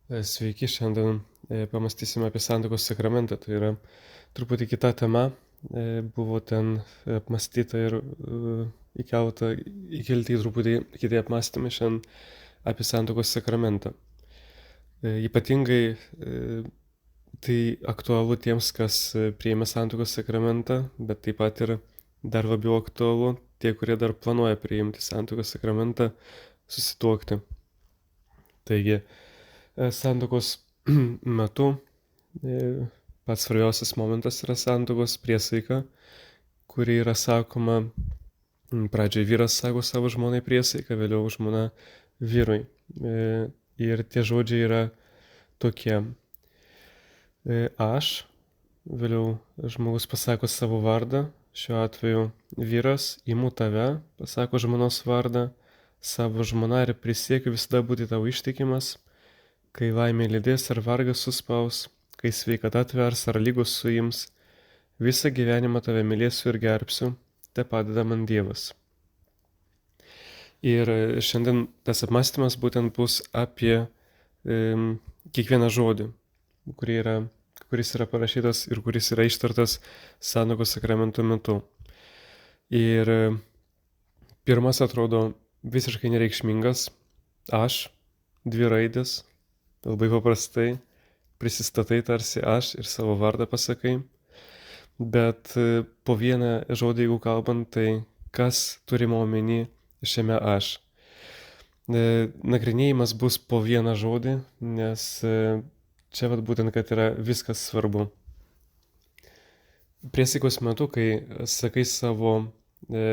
Sveiki, šiandien pamastysime apie santuokos sakramentą. Tai yra truputį kita tema. Buvo ten apmastyta ir įkelti į truputį kiti apmastymai šiandien apie santuokos sakramentą. Ypatingai tai aktualu tiems, kas priėmė santuokos sakramentą, bet taip pat ir dar labiau aktualu tie, kurie dar planuoja priimti santuokos sakramentą, susituokti. Taigi, santuokos metu pats svarbiausias momentas yra santuokos priesaika, kuri yra sakoma, pradžioje vyras sako savo žmonai priesaiką, vėliau žmona vyrui. Ir tie žodžiai yra tokie. Aš, vėliau žmogus pasako savo vardą, šiuo atveju vyras, imu tave, pasako žmonos vardą, savo žmona ir prisiekiu visada būti tau ištikimas, kai laimė lydės ar vargas suspaus, kai sveikata atvers ar lygos suims, visą gyvenimą tave mylėsiu ir gerbsiu, te padeda man Dievas. Ir šiandien tas apmąstymas būtent bus apie kiekvieną žodį, kuris yra parašytas ir kuris yra ištartas santuokos sakramento metu. Ir pirmas atrodo visiškai nereikšmingas, aš, dvi raidės, labai paprastai, prisistatai tarsi aš ir savo vardą pasakai, bet po vieną žodį, jeigu kalbant, tai kas turima omeny šiame aš. Nagrinėjimas bus po vieną žodį, nes čia būtent, kad yra viskas svarbu. Priesaikos metu, kai sakai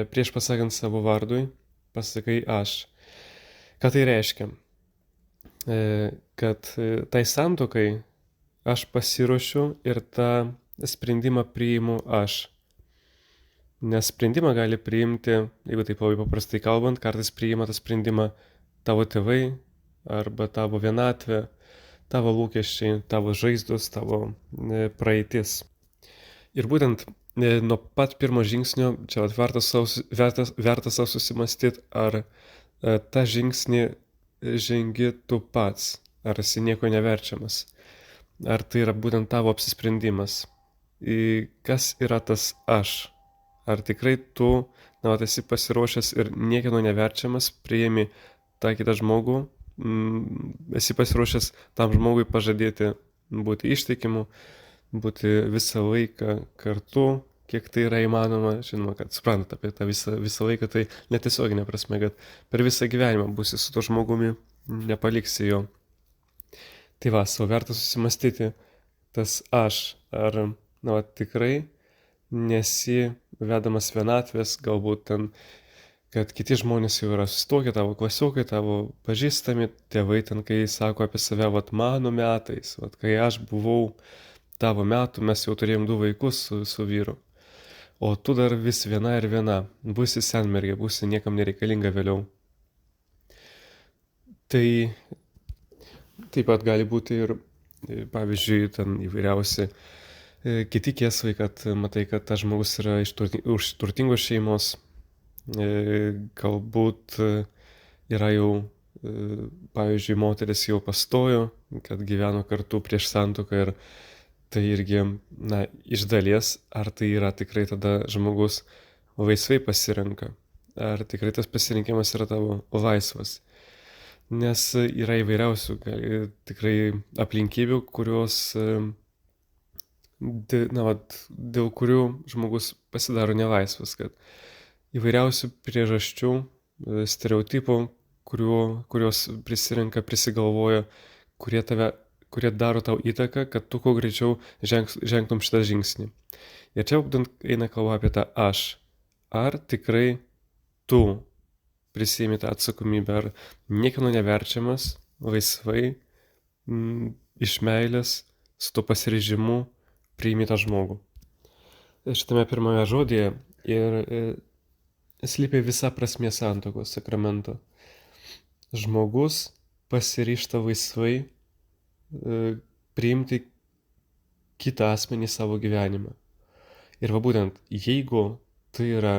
prieš pasakant savo vardui, pasakai aš. Ką tai reiškia? Kad tai santuokai aš pasiruošiu ir tą sprendimą priimu aš. Nes sprendimą gali priimti, jeigu taip labai paprastai kalbant, kartais priima tą sprendimą tavo tėvai arba tavo vienatvė, tavo lūkesčiai, tavo žaizdos, tavo praeitis. Ir būtent nuo pat pirmo žingsnio čia verta savo susimastyti, ar tą žingsnį žengi tu pats, ar esi nieko neverčiamas, ar tai yra būtent tavo apsisprendimas. Kas yra tas aš? Ar tikrai tu esi pasiruošęs ir niekieno neverčiamas, priimi tą kitą žmogų, esi pasiruošęs tam žmogui pažadėti būti ištikimu, būti visą laiką kartu, kiek tai yra įmanoma. Žinoma, kad suprantate apie tą visą laiką, tai netiesioginė prasme, kad per visą gyvenimą būsi su to žmogumi, nepaliksi jo. Tai savo verta susimastyti tas aš, ar tikrai nesi vedamas vienatvės, galbūt ten, kad kiti žmonės jau yra susituokę, tavo klasiokai, tavo pažįstami, tėvai ten, kai sako apie save, mano metais, kai aš buvau tavo metų, mes jau turėjom 2 vaikus su vyru, o tu dar vis viena ir viena, būsi senmergė, būsi niekam nereikalinga vėliau. Tai taip pat gali būti ir, pavyzdžiui, ten įvairiausi kiti kėslai, kad matai, kad tas žmogus yra iš turtingos šeimos, galbūt yra jau, pavyzdžiui, moteris jau pastojo, kad gyveno kartu prieš santuoką ir tai irgi, iš dalies, ar tai yra tikrai tada žmogus laisvai pasirenka, ar tikrai tas pasirinkimas yra tavo laisvas. Nes yra įvairiausių tikrai aplinkybių, kurios dėl kurių žmogus pasidaro nelaisvas, kad įvairiausių priežasčių, stereotipų, kurios prisigalvoja, kurie daro tau įtaką, kad tu kuo greičiau žengtum šitą žingsnį. Ir čia būtent eina kalba apie tą aš. Ar tikrai tu prisiimi tą atsakomybę, ar niekieno neverčiamas, laisvai, iš meilės, su to pasiryžimu priimi tą žmogų. Šitame pirmame žodėje ir slypi visa prasmė santuokos sakramento. Žmogus pasiryžta laisvai priimti kitą asmenį į savo gyvenimą. Ir būtent, jeigu tai yra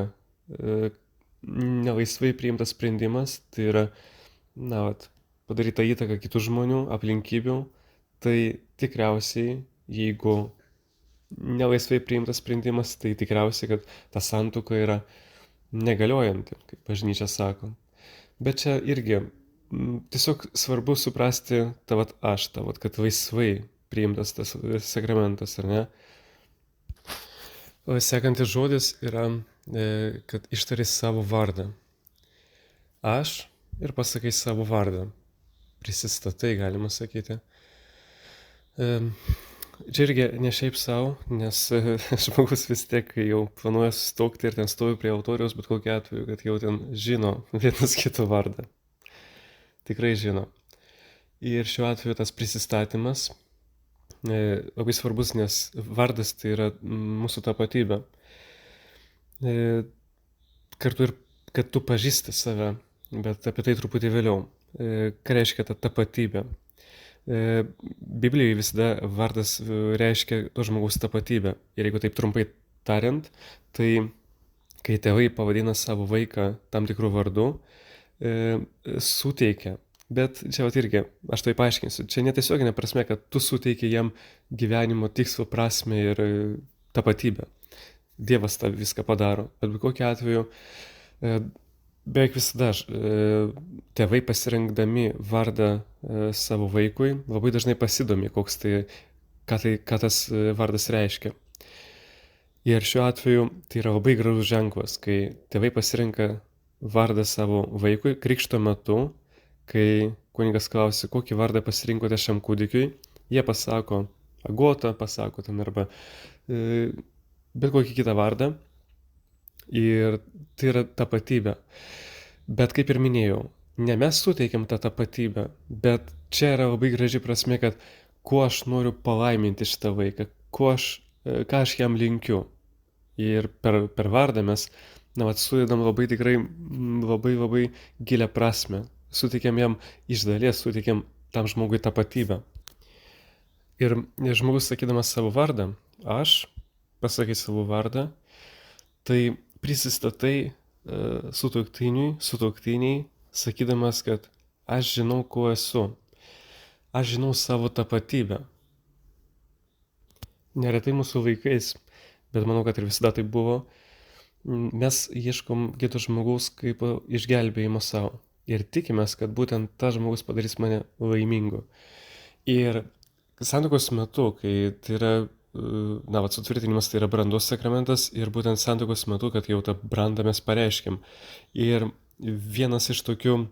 nelaisvai priimtas sprendimas, tai yra, padaryta įtaka kitų žmonių, aplinkybių, tai tikriausiai, jeigu nelaisvai priimtas sprendimas, tai tikriausiai, kad ta santuoka yra negaliojanti, kaip bažnyčia sako. Bet čia irgi tiesiog svarbu suprasti kad laisvai priimtas tas sakramentas, ar ne? O sekantis žodis yra, kad ištari savo vardą. Aš ir pasakai savo vardą. Prisistatai, galima sakyti. Čia irgi ne šiaip savo, nes žmogus vis tiek jau planuoja susituokti ir ten stovi prie altoriaus, bet kokiu atveju, kad jau ten žino vienas kito vardą. Tikrai žino. Ir šiuo atveju tas prisistatymas labai svarbus, nes vardas tai yra mūsų tapatybė. Kartu ir, kad tu pažįsti save, bet apie tai truputį vėliau. Ką reiškia ta tapatybė? Biblijoje visada vardas reiškia to žmogaus tapatybę. Ir jeigu taip trumpai tariant, tai kai tėvai pavadina savo vaiką tam tikrų vardų, suteikia. Bet čia irgi, aš tai paaiškinsiu, čia netiesioginė prasme, kad tu suteiki jam gyvenimo tikslo, prasme ir tapatybę. Dievas tą viską padaro. Bet kokiu atveju, beveik visada tėvai pasirinkdami vardą savo vaikui labai dažnai pasidomi, ką tas vardas reiškia. Ir šiuo atveju tai yra labai gražus ženklas, kai tėvai pasirenka vardą savo vaikui krikšto metu, kai kunigas klausia, kokį vardą pasirinkote šiam kūdikiui, jie pasako Agota, pasako ten arba bet kokį kitą vardą. Ir tai yra tapatybė. Bet kaip ir minėjau, ne mes suteikiam tą tapatybę, bet čia yra labai graži prasme, kad kuo aš noriu palaiminti šitą vaiką, ką aš jam linkiu. Ir per vardą mes sudedam labai tikrai labai gilią prasme. Suteikiam jam iš dalies, suteikiam tam žmogui tapatybę. Ir žmogus sakydamas savo vardą, aš pasakai savo vardą, tai prisistatai sutuoktiniai, sakydamas, kad aš žinau, kuo esu. Aš žinau savo tapatybę. Neretai mūsų vaikais, bet manau, kad ir visada tai buvo, mes ieškom kito žmogaus kaip išgelbėjimo savo. Ir tikimės, kad būtent tas žmogus padarys mane laimingu. Ir santuokos metu, kai tai yra, sutvirtinimas tai yra brandos sakramentas ir būtent santuokos metu, kad jau tą brandą mes pareiškiam. Ir vienas iš tokių,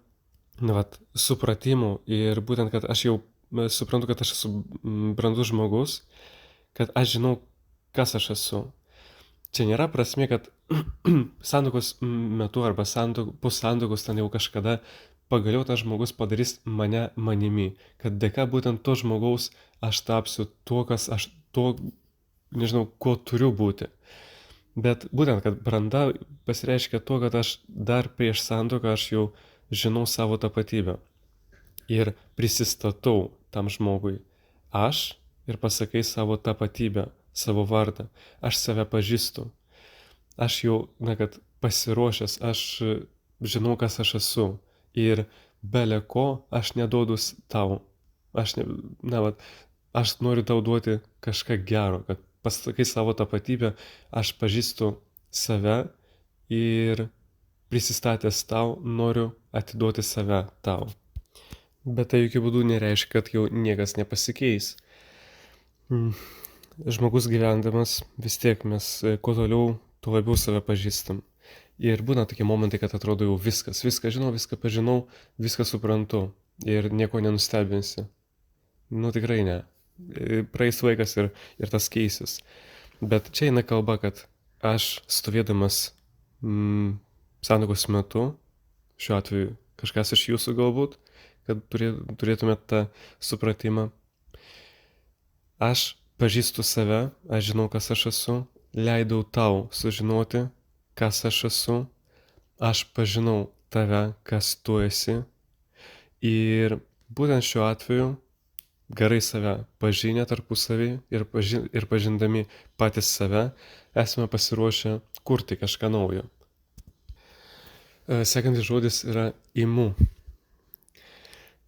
supratimų ir būtent, kad aš jau suprantu, kad aš esu brandus žmogus, kad aš žinau, kas aš esu. Čia nėra prasmė, kad santuokos metu arba po santuokos ten jau kažkada pagaliau tas žmogus padarys mane manimi, kad dėka būtent to žmogaus aš tapsiu tuo, kuo turiu būti. Bet būtent, kad branda pasireiškia tuo, kad aš dar prieš santuoką aš jau žinau savo tapatybę ir prisistatau tam žmogui. Aš ir pasakai savo tapatybę, savo vardą. Aš save pažįstu. Aš jau, kad pasiruošęs, aš žinau, kas aš esu. Ir bele ko aš neduodu tau. Aš noriu tau duoti kažką gero, kad pasakai savo tapatybę, aš pažįstu save ir prisistatęs tau noriu atiduoti save tau. Bet tai jokių būdų nereiškia, kad jau niekas nepasikeis. Žmogus gyvendamas vis tiek mes kuo toliau, tuo labiau save pažįstam. Ir būna tokie momentai, kad atrodo jau viską žinau, viską pažinau, viską suprantu ir nieko nenustebinsi. Tikrai ne. Praeis laikas ir tas keisis. Bet čia eina kalba, kad aš stovėdamas santuokos metu, šiuo atveju kažkas iš jūsų galbūt, kad turėtumėt tą supratimą, aš pažįstu save, aš žinau, kas aš esu, leidau tau sužinoti, kas aš esu, aš pažinau tave, kas tu esi. Ir būtent šiuo atveju, gerai save pažinę tarpusavį ir pažindami patys save, esame pasiruošę kurti kažką naujo. Sekantis žodis yra imu.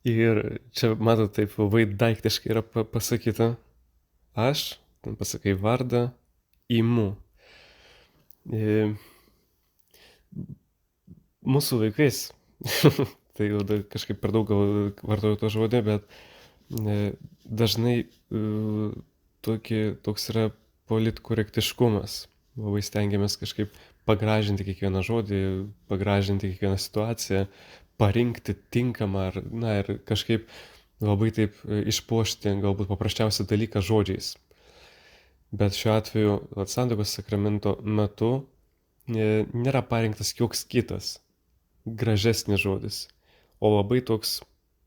Ir čia, matot, taip labai daiktiškai yra pasakyta. Aš, ten pasakai vardą, imu. E, Mūsų laikais, tai jau kažkaip per daug gal vartoju to žodį, bet dažnai toks yra politkorektiškumas. Labai stengiamės kažkaip pagražinti kiekvieną žodį, pagražinti kiekvieną situaciją, parinkti tinkamą ir kažkaip labai taip išpuošti galbūt paprasčiausią dalyką žodžiais. Bet šiuo atveju santuokos sakramento metu nėra parinktas joks kitas gražesnis žodis, o labai toks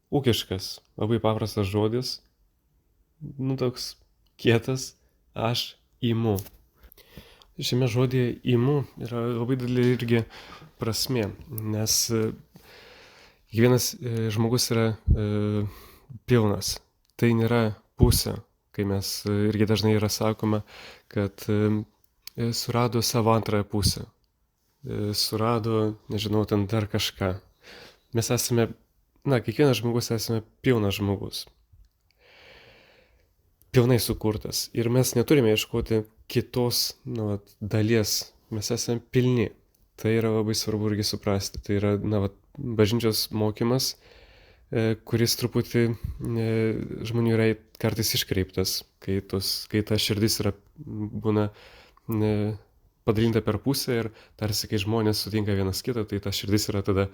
ūkiškas, labai paprastas žodis, toks kietas, aš imu. Šiame žodėje imu yra labai didelė irgi prasmė, nes kiekvienas žmogus yra pilnas. Tai nėra pusė, kai mes irgi dažnai yra sakoma, kad surado savo antrąją pusę. Surado, nežinau, ten dar kažką. Mes esame, kiekvienas žmogus esame pilnas žmogus. Pilnai sukurtas. Ir mes neturime ieškoti kitos dalies. Mes esame pilni. Tai yra labai svarbu irgi suprasti. Tai yra, bažnyčios mokymas, kuris truputį žmonių yra kartais iškreiptas, kai ta širdis būna padalinta per pusę ir tarsi, kai žmonės sutinka vienas kitą, tai ta širdis yra tada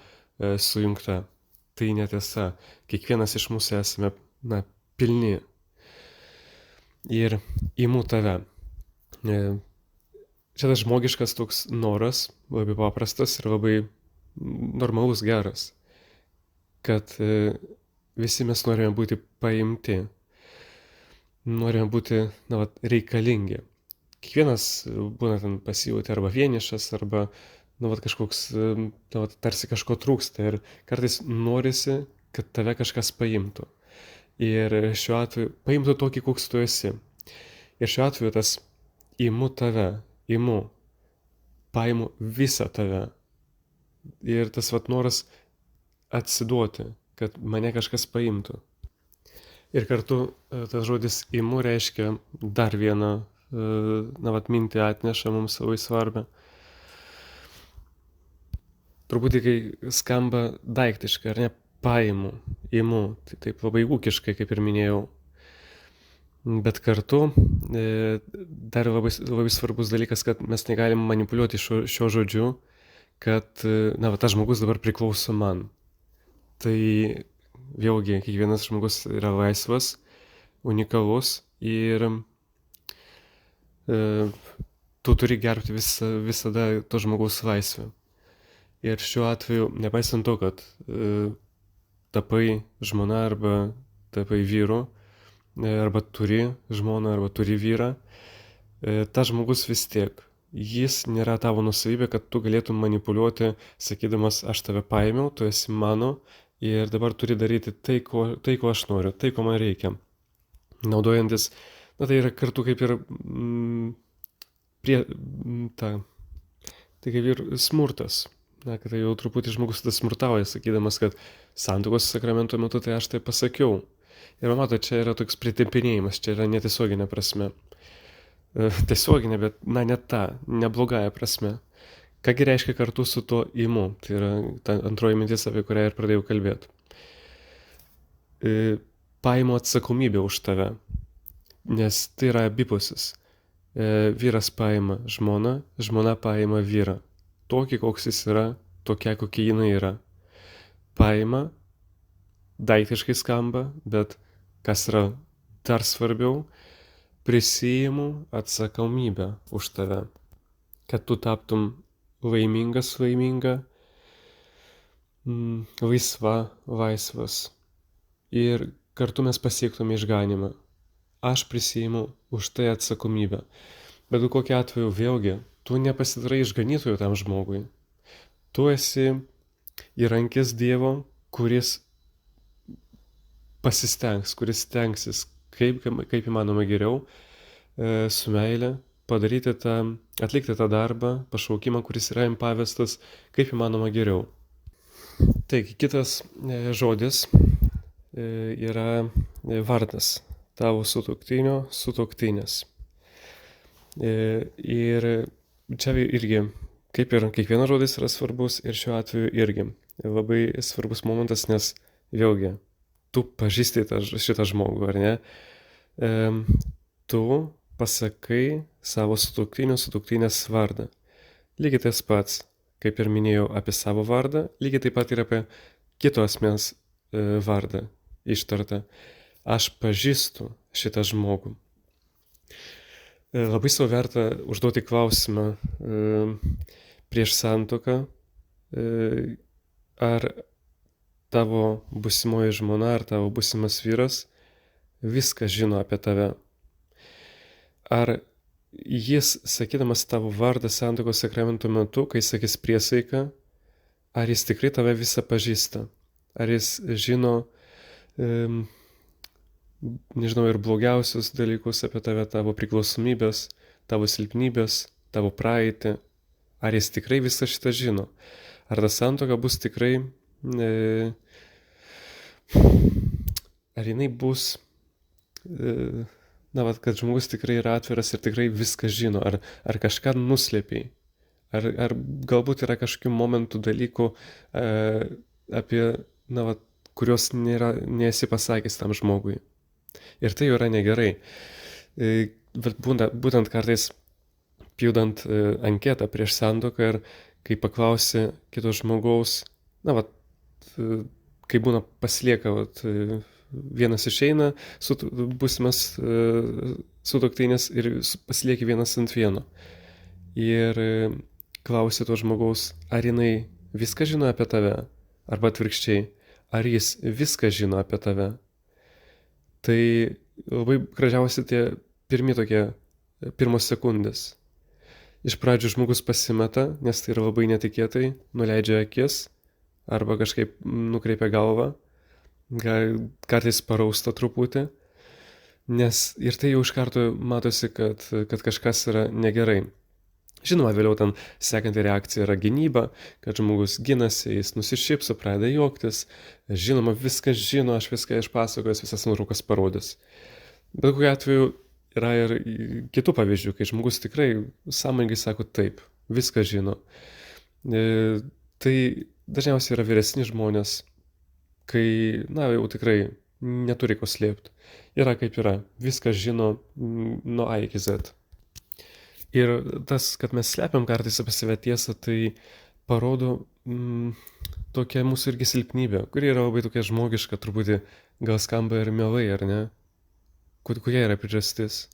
sujungta. Tai netiesa. Kiekvienas iš mūsų esame pilni. Ir imu tave. Čia tas žmogiškas toks noras, labai paprastas ir labai normalus, geras, kad visi mes norime būti paimti, norime būti reikalingi. Kiekvienas būna ten pasijauti arba vienišas, arba kažkoks, tarsi kažko trūksta ir kartais norisi, kad tave kažkas paimtų. Ir šiuo atveju paimtų tokį, koks tu esi. Ir šiuo atveju tas imu tave, paimu visą tave. Ir tas noras atsiduoti, kad mane kažkas paimtų. Ir kartu tas žodis imu reiškia dar vieną mintį atneša mums labai svarbę. Truputį, kai skamba daiktiškai, ar ne, paimu, imu, tai taip labai ūkiškai, kaip ir minėjau. Bet kartu dar labai svarbus dalykas, kad mes negalim manipuliuoti šio žodžiu, kad tas žmogus dabar priklauso man. Tai vėlgi, kiekvienas žmogus yra laisvas, unikalus ir tu turi gerbti visada to žmogaus laisvę. Ir šiuo atveju, nepaisant to, kad tapai žmona arba tapai vyru, arba turi žmoną arba turi vyrą, tas žmogus vis tiek, jis nėra tavo nusavybė, kad tu galėtum manipuliuoti, sakydamas, aš tave paėmiau, tu esi mano ir dabar turi daryti tai, ko aš noriu, tai, ko man reikia. Naudojantis, tai yra kartu kaip ir tai kaip ir smurtas. Kad tai jau truputį žmogus tada smurtauja, sakydamas, kad santuokos sakramento metu tai aš tai pasakiau. Ir mato, čia yra toks pritempinėjimas, čia yra netiesioginė prasme. Tiesioginė, bet ne ta, neblogąja prasme. Kągi reiškia kartu su tuo imu? Tai yra ta antroji mintis, apie kurią ir pradėjau kalbėti. Paimu atsakomybę už tave, nes tai yra abipusis. Vyras paima žmoną, žmona paima vyrą. Tokį, koks jis yra, tokia, kokia jinai yra. Paima, daiktiškai skamba, bet kas yra dar svarbiau, prisiimu atsakomybę už tave, kad tu taptum laiminga, laisvas ir kartu mes pasiektume išganymą. Aš prisiimu už tai atsakomybę. Bet kokiu atveju vėlgi, tu nepasidarai išganytoju tam žmogui. Tu esi įrankis Dievo, kuris pasistengs, kuris stengsis kaip įmanoma geriau su meile atlikti tą darbą, pašaukimą, kuris yra jam pavestas, kaip įmanoma geriau. Taigi, kitas žodis, yra vardas tavo sutuoktinio sutuoktinės. Ir čia irgi, kaip ir kiekvienas žodis yra svarbus, ir šiuo atveju irgi labai svarbus momentas, nes vėlgi, tu pažįsti šitą žmogų, ar ne? Tu pasakai savo sutuoktinio sutuoktinės vardą. Lygiai tas pats, kaip ir minėjau apie savo vardą, lygiai taip pat ir apie kito asmens vardą ištartą. Aš pažįstu šitą žmogų. Labai savo verta užduoti klausimą prieš santuoką, ar tavo būsimoji žmona ar tavo būsimas vyras viską žino apie tave. Ar jis, sakydamas tavo vardą santuokos sakramento metu, kai sakys priesaiką, ar jis tikrai tave visą pažįsta? Ar jis žino, nežinau, ir blogiausius dalykus apie tave, tavo priklausomybės, tavo silpnybės, tavo praeitį? Ar jis tikrai visą šitą žino? Ar ta santuoka bus tikrai, ar jinai bus, kad žmogus tikrai yra atviras ir tikrai viską žino, ar kažką nuslėpiai, ar galbūt yra kažkokių momentų, dalykų, apie, kurios nesi pasakęs tam žmogui. Ir tai yra negerai. Bet būtent kartais pildant anketą prieš santuoką ir kai paklausi kito žmogaus, kai būna pasilieka, vienas išeina, būsimas sutuoktinis ir pasilieki vienas ant vieno. Ir klausi to žmogaus, ar jinai viską žino apie tave, arba atvirkščiai, ar jis viską žino apie tave. Tai labai gražiausi tie pirmos sekundės. Iš pradžių žmogus pasimeta, nes tai yra labai netikėtai, nuleidžia akis arba kažkaip nukreipia galvą, kartais parausta truputį, nes ir tai jau iš karto matosi, kad kažkas yra negerai. Žinoma, vėliau ten sekanti reakcija yra gynyba, kad žmogus ginasi, jis nusišypso, pradeda juoktis, žinoma, viską žino, aš viską išpasakojęs, visas nuotraukas parodęs. Bet kokiu atveju yra ir kitų pavyzdžių, kai žmogus tikrai sąmoningai sako taip, viską žino. Tai dažniausiai yra vyresni žmonės, kai, jau tikrai neturi ko slėpti. Yra kaip yra, viską žino nuo A iki Z. Ir tas, kad mes slepiam kartais apie save tiesą, tai parodo tokia mūsų irgi silpnybė, kuri yra labai tokia žmogiška, truputį gal skamba ir mielai, ar ne? Kokia yra priežastis?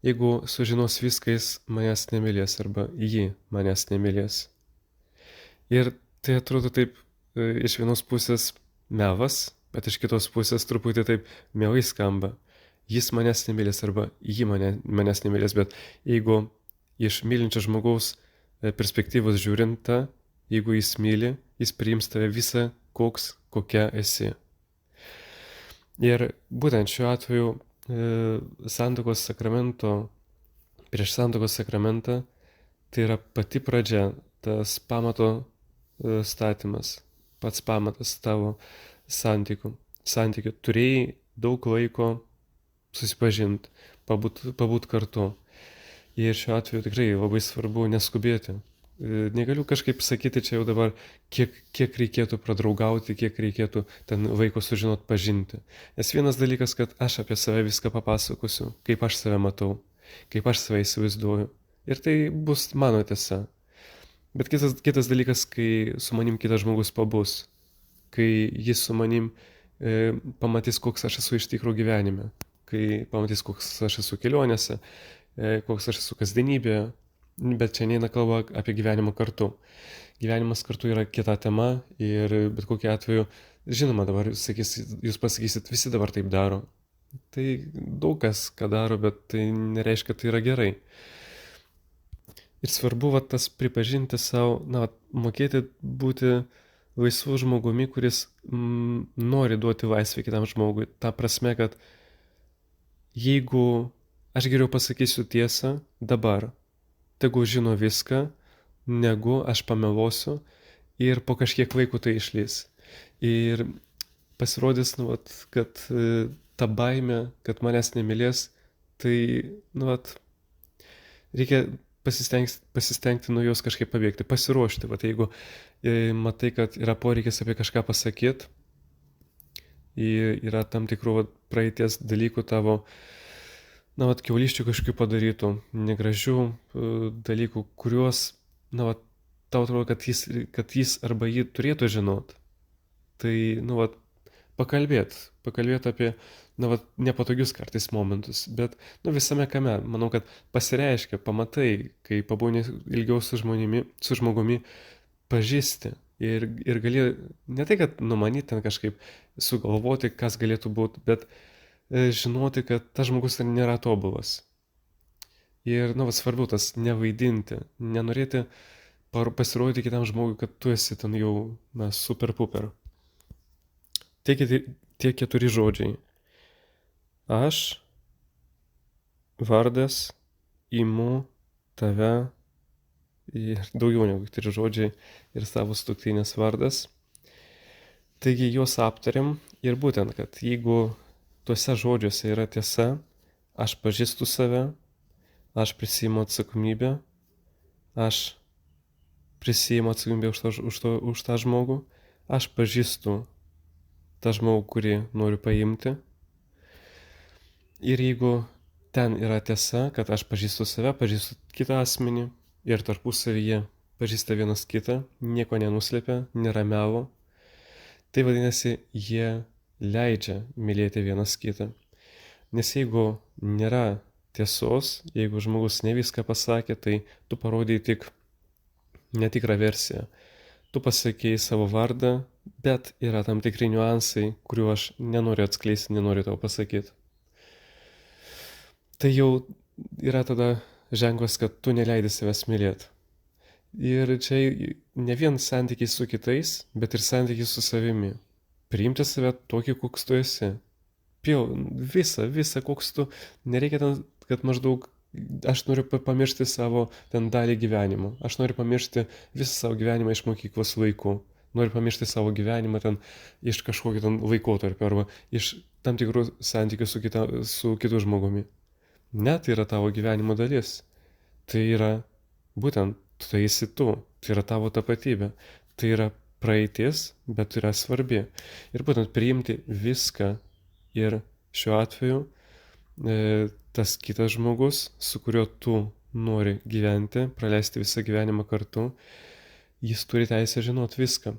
Jeigu sužinos viską, jis manęs nemylės arba ji manęs nemylės. Ir tai atrodo taip iš vienos pusės melas, bet iš kitos pusės truputį taip mielai skamba. Jis manęs nemylės arba ji manęs nemylės, bet jeigu iš mylinčio žmogaus perspektyvos žiūrint, jeigu jis myli, jis priims tave visą, kokia esi. Ir būtent šiuo atveju santuokos sakramento, prieš santuokos sakramentą, tai yra pati pradžia, tas pamato statymas, pats pamatas tavo santykių. Turėjai daug laiko susipažinti, pabūt kartu. Ir šiuo atveju tikrai labai svarbu neskubėti. Negaliu kažkaip sakyti čia jau dabar, kiek reikėtų pradraugauti, kiek reikėtų ten vaiko sužinot pažinti. Nes vienas dalykas, kad aš apie save viską papasakosiu, kaip aš save matau, kaip aš save įsivaizduoju. Ir tai bus mano tiesa. Bet kitas dalykas, kai su manim kitas žmogus pabus, kai jis su manim pamatys, koks aš esu iš tikrųjų gyvenime, kai pamatys, koks aš esu kelionėse, koks aš esu kasdienybėje. Bet čia neina kalba apie gyvenimą kartu. Gyvenimas kartu yra kita tema ir bet kokiu atveju, žinoma, dabar jūs pasakysit, visi dabar taip daro. Tai daug kas ką daro, bet tai nereiškia, kad tai yra gerai. Ir svarbu tas pripažinti savo, mokėti būti laisvu žmogumi, kuris nori duoti laisvę kitam žmogui. Ta prasme, kad jeigu aš geriau pasakysiu tiesą dabar, tegu žino viską, negu aš pameluosiu ir po kažkiek laiko tai išlys. Ir pasirodys, nu, vat, kad ta baimė, kad manęs nemylės, tai, nu, vat, reikia pasistengti nuo jos kažkaip pabėgti, pasiruošti. Vat, jeigu matai, kad yra poreikis apie kažką pasakyti, yra tam tikrų vat, praeities dalykų tavo, na, vat, kiaulyščių kažkokių padarytų, negražių dalykų, kuriuos, na, vat, tau atrodo, kad jis arba ji turėtų žinot. Tai, nu, vat, pakalbėt apie, na, vat, nepatogius kartais momentus, bet, nu, visame kame, manau, kad pasireiškia, pamatai, kai pabūni ilgiau su žmogumi, pažįsti ir gali, ne tai, kad numanyti ten kažkaip, sugalvoti, kas galėtų būti, bet žinoti, kad tas žmogus nėra tobulas. Ir, na, svarbu tas nevaidinti, nenorėti pasirodyti kitam žmogui, kad tu esi ten jau, na, super puper. Tie 4 žodžiai. Aš, vardas, imu tave, ir daugiau negu 4 žodžiai ir savo sutuoktinės vardas. Taigi juos aptariam ir būtent, kad jeigu tuose žodžiuose yra tiesa, aš pažįstu save, aš prisiimu atsakomybę, aš prisiimu atsakomybę už tą žmogų, aš pažįstu tą žmogų, kurį noriu paimti. Ir jeigu ten yra tiesa, kad aš pažįstu save, pažįstu kitą asmenį ir tarpusavyje pažįsta vienas kitą, nieko nenuslepia, nėra melo, tai vadinasi, jie leidžia mylėti vienas kitą. Nes jeigu nėra tiesos, jeigu žmogus ne viską pasakė, tai tu parodai tik netikrą versiją. Tu pasakėjai savo vardą, bet yra tam tikri niuansai, kuriuo aš nenoriu atskleisti, nenoriu tau pasakyti. Tai jau yra tada ženklas, kad tu neleidi savęs mylėti. Ir čia ne vien santykiai su kitais, bet ir santykiai su savimi. Priimti save tokį, koks tu esi. Visą, koks tu. Nereikia ten, kad maždaug aš noriu pamiršti savo ten dalį gyvenimo. Aš noriu pamiršti visą savo gyvenimą iš mokyklos laikų. Noriu pamiršti savo gyvenimą ten iš kažkokio ten laikotarpio arba iš tam tikrų santykių su kitu žmogumi. Ne, tai yra tavo gyvenimo dalis. Tai yra būtent, tai esi tu. Tai yra tavo tapatybė. Tai yra praeitis, bet yra svarbi. Ir būtent priimti viską ir šiuo atveju tas kitas žmogus, su kuriuo tu nori gyventi, praleisti visą gyvenimą kartu, jis turi teisę žinot viską.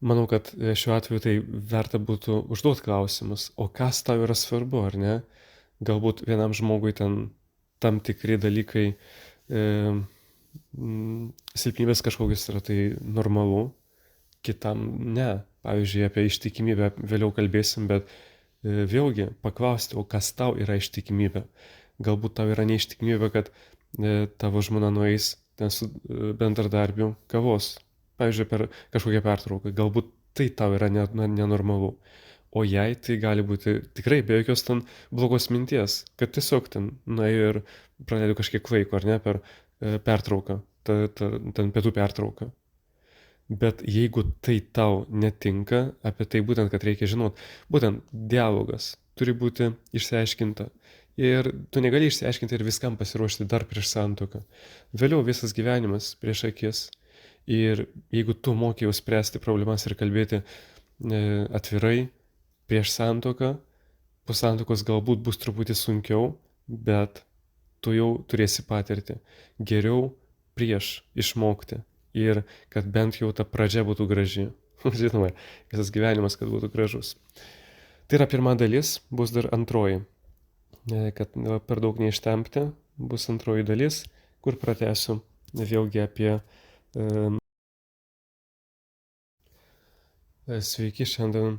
Manau, kad šiuo atveju tai verta būtų užduoti klausimus, o kas tau yra svarbu, ar ne? Galbūt vienam žmogui ten tam tikri dalykai, silpnybės kažkokios yra tai normalu, kitam ne. Pavyzdžiui, apie ištikimybę vėliau kalbėsim, bet vėlgi paklausti, o kas tau yra ištikimybė. Galbūt tau yra neištikimybė, kad tavo žmona nueis ten su bendradarbiu kavos. Pavyzdžiui, per kažkokią pertrauką. Galbūt tai tau yra nenormalu. O jai tai gali būti tikrai be jokios ten blogos minties, kad tiesiog ten nuėjo ir praleido kažkiek laiko, ar ne, per pertrauką, ten pietų pertrauką. Bet jeigu tai tau netinka, apie tai būtent, kad reikia žinot, būtent dialogas turi būti išsiaiškinta. Ir tu negali išsiaiškinti ir viskam pasiruošti dar prieš santuoką. Vėliau visas gyvenimas prieš akis. Ir jeigu tu moki jau spręsti problemas ir kalbėti atvirai prieš santuoką, po santuokos galbūt bus truputį sunkiau, bet tu jau turėsi patirti. Geriau prieš išmokti. Ir kad bent jau ta pradžia būtų graži. Žinoma, visas gyvenimas, kad būtų gražus. Tai yra pirma dalis, bus dar antroji. Kad per daug neištempti, bus antroji dalis, kur pratęsiu vėlgi apie... Sveiki, šiandien